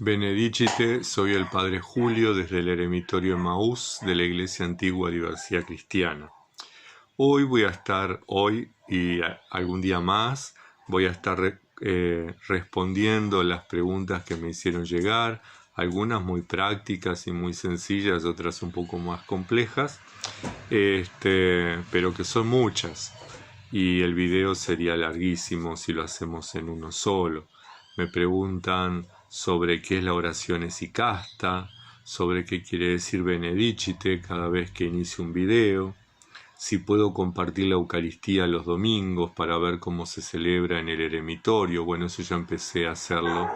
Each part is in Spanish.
Benedicite, soy el Padre Julio desde el Eremitorio Emaús de la Iglesia Antigua Diversidad Cristiana. Hoy y algún día más, voy a estar respondiendo las preguntas que me hicieron llegar, algunas muy prácticas y muy sencillas, otras un poco más complejas, pero que son muchas. Y el video sería larguísimo si lo hacemos en uno solo. Me preguntan sobre qué es la oración esicasta, sobre qué quiere decir Benedicite cada vez que inicio un video, si puedo compartir la Eucaristía los domingos para ver cómo se celebra en el eremitorio. Bueno, eso ya empecé a hacerlo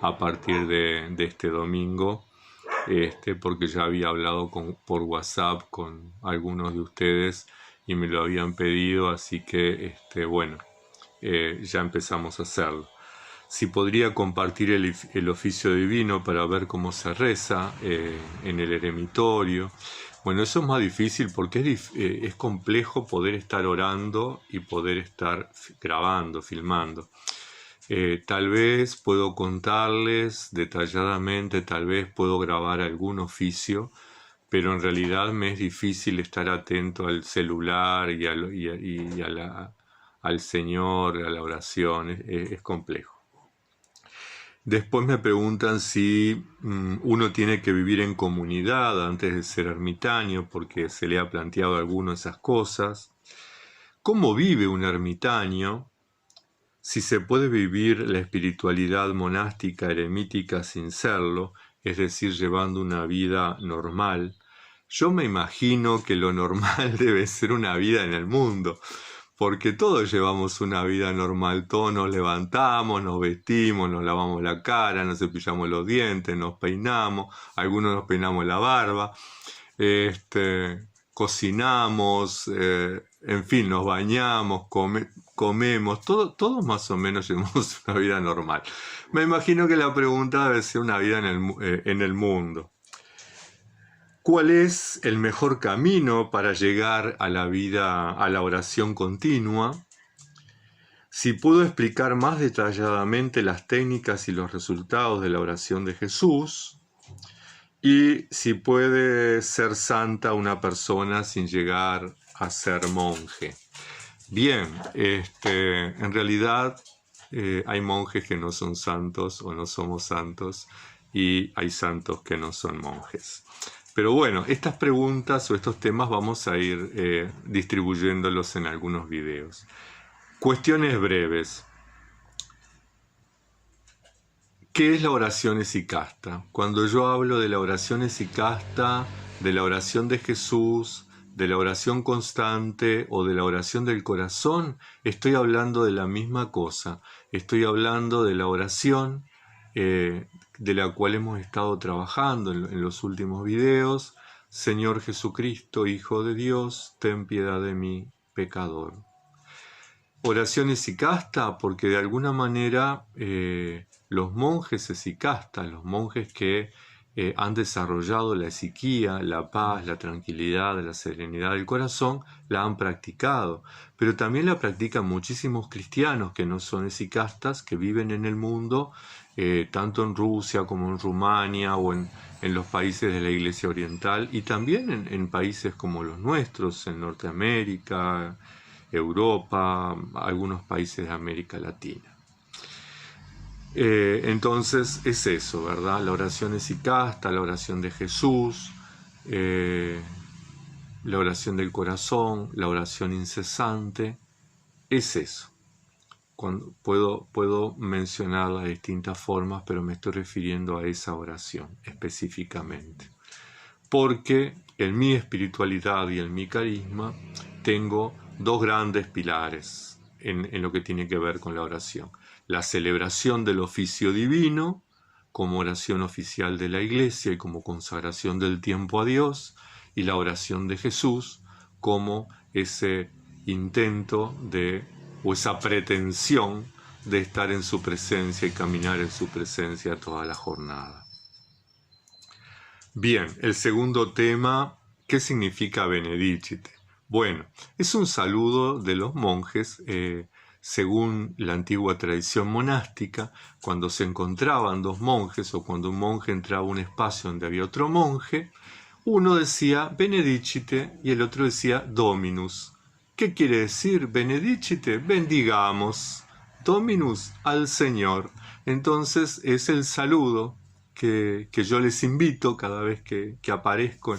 a partir de este domingo, porque ya había hablado por WhatsApp con algunos de ustedes y me lo habían pedido, así que ya empezamos a hacerlo. Si podría compartir el oficio divino para ver cómo se reza en el eremitorio. Bueno, eso es más difícil porque es complejo poder estar orando y poder estar grabando, filmando. Tal vez puedo contarles detalladamente, tal vez puedo grabar algún oficio, pero en realidad me es difícil estar atento al celular y al Señor, a la oración, es complejo. Después me preguntan si uno tiene que vivir en comunidad antes de ser ermitaño, porque se le ha planteado a alguno esas cosas. ¿Cómo vive un ermitaño? Si se puede vivir la espiritualidad monástica eremítica sin serlo, es decir, llevando una vida normal. Yo me imagino que lo normal debe ser una vida en el mundo, porque todos llevamos una vida normal, todos nos levantamos, nos vestimos, nos lavamos la cara, nos cepillamos los dientes, nos peinamos, algunos nos peinamos la barba, cocinamos, en fin, nos bañamos, comemos, todos más o menos llevamos una vida normal. Me imagino que la pregunta debe ser una vida en el mundo. ¿Cuál es el mejor camino para llegar a la vida, a la oración continua? Si puedo explicar más detalladamente las técnicas y los resultados de la oración de Jesús, y si puede ser santa una persona sin llegar a ser monje. Bien, en realidad hay monjes que no son santos o no somos santos, y hay santos que no son monjes. Pero bueno, estas preguntas o estos temas vamos a ir distribuyéndolos en algunos videos. Cuestiones breves. ¿Qué es la oración esicasta? Cuando yo hablo de la oración esicasta, de la oración de Jesús, de la oración constante o de la oración del corazón, estoy hablando de la misma cosa. Estoy hablando de la oración de la cual hemos estado trabajando en los últimos videos. Señor Jesucristo, Hijo de Dios, ten piedad de mí, pecador. Oración esicasta porque de alguna manera los monjes esicastas, los monjes que han desarrollado la esiquía, la paz, la tranquilidad, la serenidad del corazón, la han practicado. Pero también la practican muchísimos cristianos que no son esicastas, que viven en el mundo, tanto en Rusia como en Rumania o en los países de la Iglesia Oriental, y también en países como los nuestros, en Norteamérica, Europa, algunos países de América Latina. Entonces es eso, ¿verdad? La oración esicasta, la oración de Jesús, la oración del corazón, la oración incesante, es eso. Puedo mencionar las distintas formas, pero me estoy refiriendo a esa oración específicamente. Porque en mi espiritualidad y en mi carisma tengo dos grandes pilares en lo que tiene que ver con la oración. La celebración del oficio divino como oración oficial de la Iglesia y como consagración del tiempo a Dios, y la oración de Jesús como ese intento o esa pretensión de estar en su presencia y caminar en su presencia toda la jornada. Bien, el segundo tema, ¿qué significa Benedicite? Bueno, es un saludo de los monjes según la antigua tradición monástica, cuando se encontraban dos monjes o cuando un monje entraba a un espacio donde había otro monje, uno decía benedicite y el otro decía dominus. ¿Qué quiere decir benedicite? Bendigamos. Dominus, al Señor. Entonces es el saludo que yo les invito cada vez que aparezco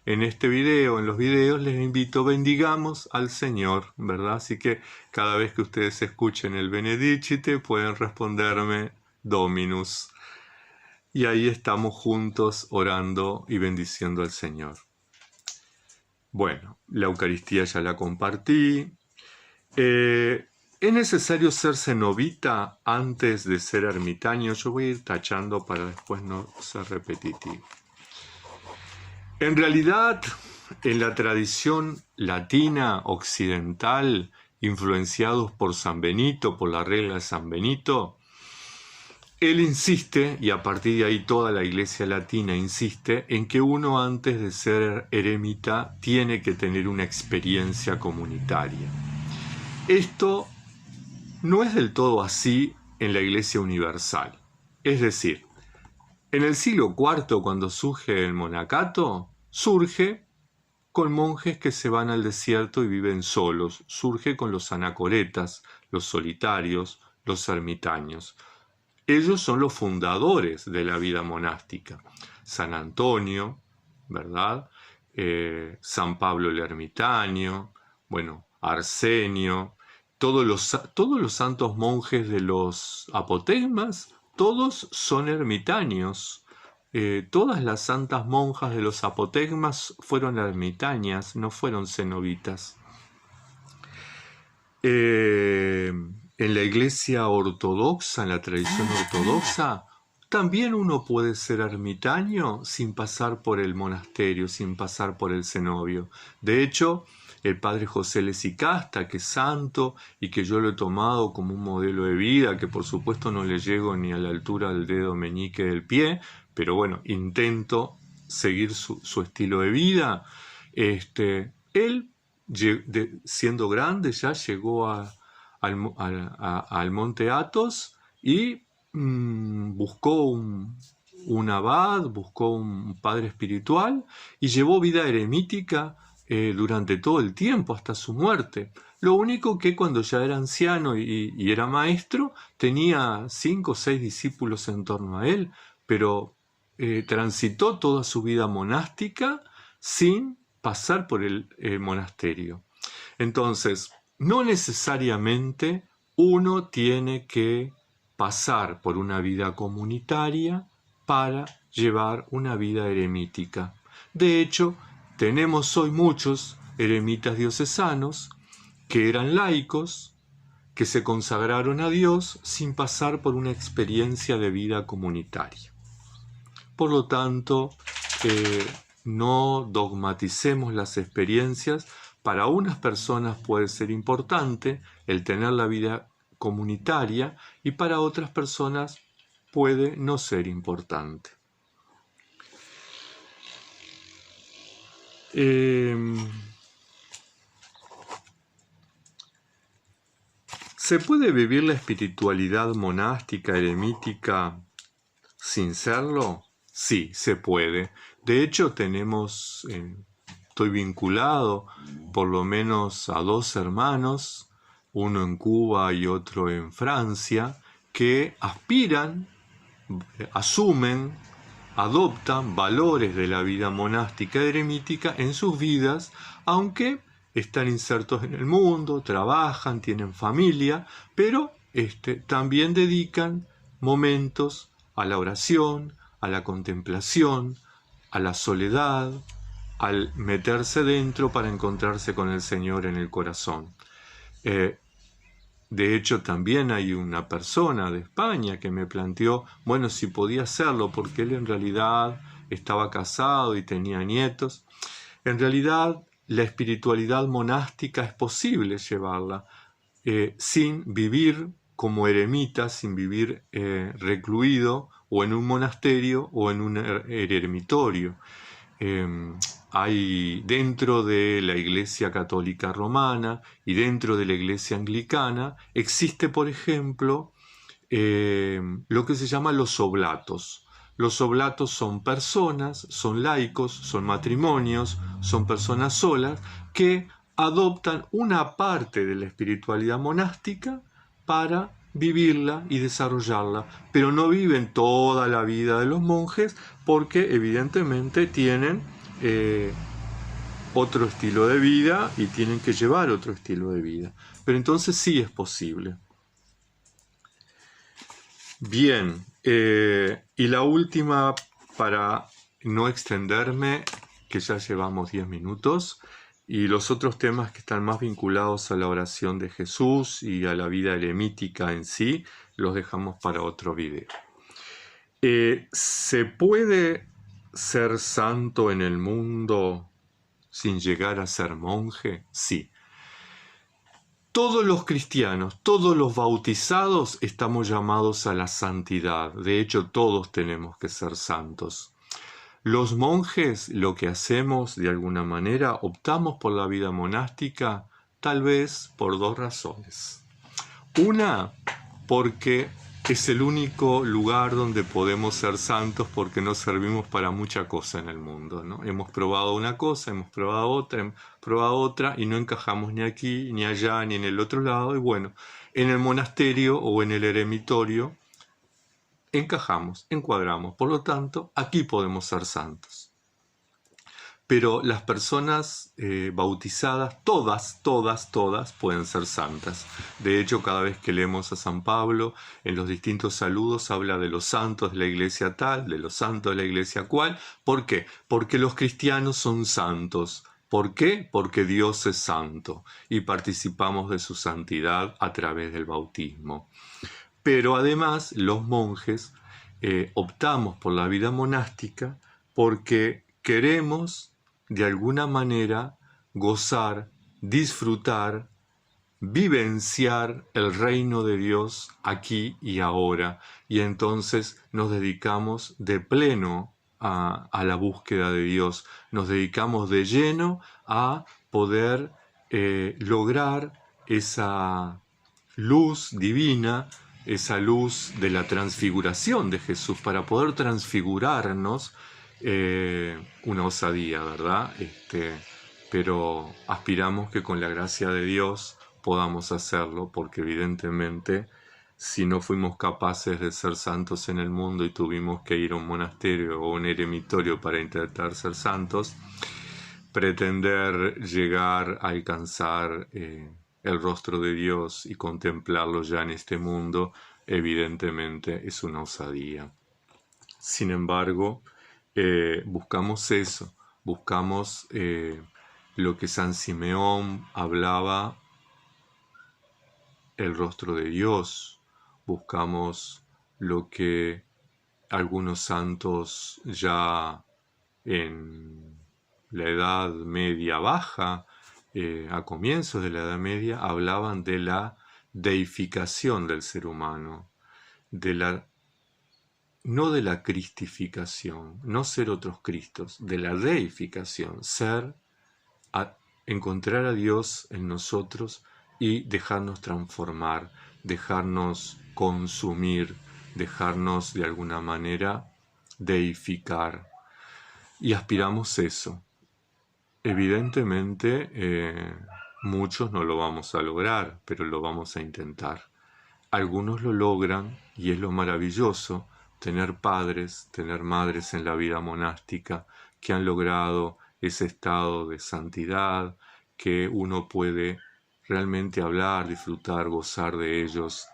en este video, en los videos, les invito, bendigamos al Señor, ¿verdad? Así que cada vez que ustedes escuchen el benedicite pueden responderme Dominus. Y ahí estamos juntos orando y bendiciendo al Señor. Bueno, la Eucaristía ya la compartí. ¿Es necesario ser cenobita antes de ser ermitaño? Yo voy a ir tachando para después no ser repetitivo. En realidad, en la tradición latina occidental, influenciados por San Benito, por la regla de San Benito, él insiste, y a partir de ahí toda la iglesia latina insiste, en que uno antes de ser eremita tiene que tener una experiencia comunitaria. Esto no es del todo así en la Iglesia Universal. Es decir, en el siglo IV, cuando surge el monacato, surge con monjes que se van al desierto y viven solos. Surge con los anacoretas, los solitarios, los ermitaños. Ellos son los fundadores de la vida monástica. San Antonio, ¿verdad? San Pablo el ermitaño, bueno, Arsenio, todos los santos monjes de los apotegmas, todos son ermitaños. Todas las santas monjas de los apotegmas fueron ermitañas, no fueron cenobitas. En la iglesia ortodoxa, en la tradición ortodoxa, también uno puede ser ermitaño sin pasar por el monasterio, sin pasar por el cenobio. De hecho, el padre José Lesicasta, que es santo y que yo lo he tomado como un modelo de vida, que por supuesto no le llego ni a la altura del dedo meñique del pie, pero bueno, intento seguir su estilo de vida. Él, siendo grande, ya llegó al monte Athos y buscó un abad, buscó un padre espiritual y llevó vida eremítica durante todo el tiempo, hasta su muerte. Lo único que cuando ya era anciano y era maestro, tenía 5 o 6 discípulos en torno a él, pero transitó toda su vida monástica sin pasar por el monasterio. Entonces, no necesariamente uno tiene que pasar por una vida comunitaria para llevar una vida eremítica. De hecho, tenemos hoy muchos eremitas diocesanos que eran laicos, que se consagraron a Dios sin pasar por una experiencia de vida comunitaria. Por lo tanto, no dogmaticemos las experiencias. Para unas personas puede ser importante el tener la vida comunitaria y para otras personas puede no ser importante. ¿Se puede vivir la espiritualidad monástica, eremítica, sin serlo? Sí, se puede. De hecho, estoy vinculado por lo menos a 2 hermanos, uno en Cuba y otro en Francia, que aspiran, asumen, adoptan valores de la vida monástica eremítica en sus vidas, aunque están insertos en el mundo, trabajan, tienen familia, pero también dedican momentos a la oración, a la contemplación, a la soledad, al meterse dentro para encontrarse con el Señor en el corazón. De hecho, también hay una persona de España que me planteó, bueno, si podía hacerlo, porque él en realidad estaba casado y tenía nietos. En realidad, la espiritualidad monástica es posible llevarla sin vivir como eremita, sin vivir recluido o en un monasterio o en un eremitorio. hay dentro de la Iglesia Católica Romana y dentro de la Iglesia Anglicana, existe, por ejemplo, lo que se llama los oblatos. Los oblatos son personas, son laicos, son matrimonios, son personas solas que adoptan una parte de la espiritualidad monástica para vivirla y desarrollarla, pero no viven toda la vida de los monjes porque evidentemente tienen otro estilo de vida y tienen que llevar otro estilo de vida. Pero entonces sí es posible. Bien, y la última, para no extenderme, que ya llevamos 10 minutos, y los otros temas que están más vinculados a la oración de Jesús y a la vida eremítica en sí, los dejamos para otro video. ¿Se puede ser santo en el mundo sin llegar a ser monje? Sí. Todos los cristianos, todos los bautizados estamos llamados a la santidad. De hecho, todos tenemos que ser santos. Los monjes, lo que hacemos de alguna manera, optamos por la vida monástica, tal vez por dos razones. Una, porque es el único lugar donde podemos ser santos porque no servimos para mucha cosa en el mundo, ¿no? Hemos probado una cosa, hemos probado otra y no encajamos ni aquí, ni allá, ni en el otro lado. Y bueno, en el monasterio o en el eremitorio encajamos, encuadramos. Por lo tanto, aquí podemos ser santos. Pero las personas bautizadas, todas pueden ser santas. De hecho, cada vez que leemos a San Pablo, en los distintos saludos habla de los santos de la iglesia tal, de los santos de la iglesia cual. ¿Por qué? Porque los cristianos son santos. ¿Por qué? Porque Dios es santo y participamos de su santidad a través del bautismo. Pero además, los monjes optamos por la vida monástica porque queremos de alguna manera gozar, disfrutar, vivenciar el reino de Dios aquí y ahora, y entonces nos dedicamos de pleno a la búsqueda de Dios, nos dedicamos de lleno a poder lograr esa luz divina, esa luz de la transfiguración de Jesús, para poder transfigurarnos. Una osadía, ¿verdad? Pero aspiramos que con la gracia de Dios podamos hacerlo, porque evidentemente si no fuimos capaces de ser santos en el mundo y tuvimos que ir a un monasterio o un eremitorio para intentar ser santos, pretender llegar a alcanzar el rostro de Dios y contemplarlo ya en este mundo, evidentemente es una osadía. Sin embargo, buscamos eso, buscamos lo que San Simeón hablaba, el rostro de Dios, buscamos lo que algunos santos ya en la Edad Media Baja, a comienzos de la Edad Media, hablaban de la deificación del ser humano, no de la cristificación, no ser otros Cristos, de la deificación, encontrar a Dios en nosotros y dejarnos transformar, dejarnos consumir, dejarnos de alguna manera deificar. Y aspiramos eso. Evidentemente, muchos no lo vamos a lograr, pero lo vamos a intentar. Algunos lo logran y es lo maravilloso, tener padres, tener madres en la vida monástica que han logrado ese estado de santidad, que uno puede realmente hablar, disfrutar, gozar de ellos.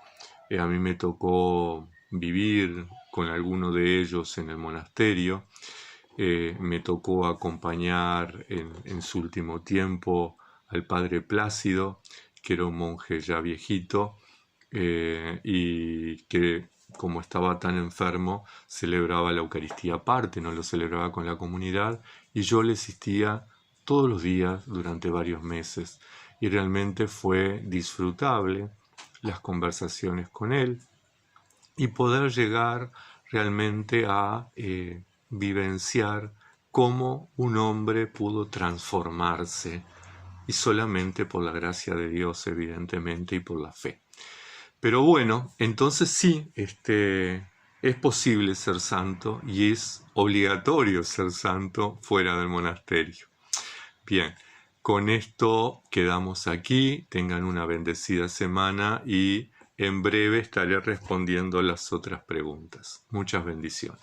A mí me tocó vivir con alguno de ellos en el monasterio, me tocó acompañar en su último tiempo al padre Plácido, que era un monje ya viejito, y que como estaba tan enfermo celebraba la Eucaristía aparte, no lo celebraba con la comunidad, y yo le asistía todos los días durante varios meses y realmente fue disfrutable las conversaciones con él y poder llegar realmente a vivenciar cómo un hombre pudo transformarse, y solamente por la gracia de Dios, evidentemente, y por la fe. Pero bueno, entonces sí, es posible ser santo y es obligatorio ser santo fuera del monasterio. Bien, con esto quedamos aquí. Tengan una bendecida semana y en breve estaré respondiendo las otras preguntas. Muchas bendiciones.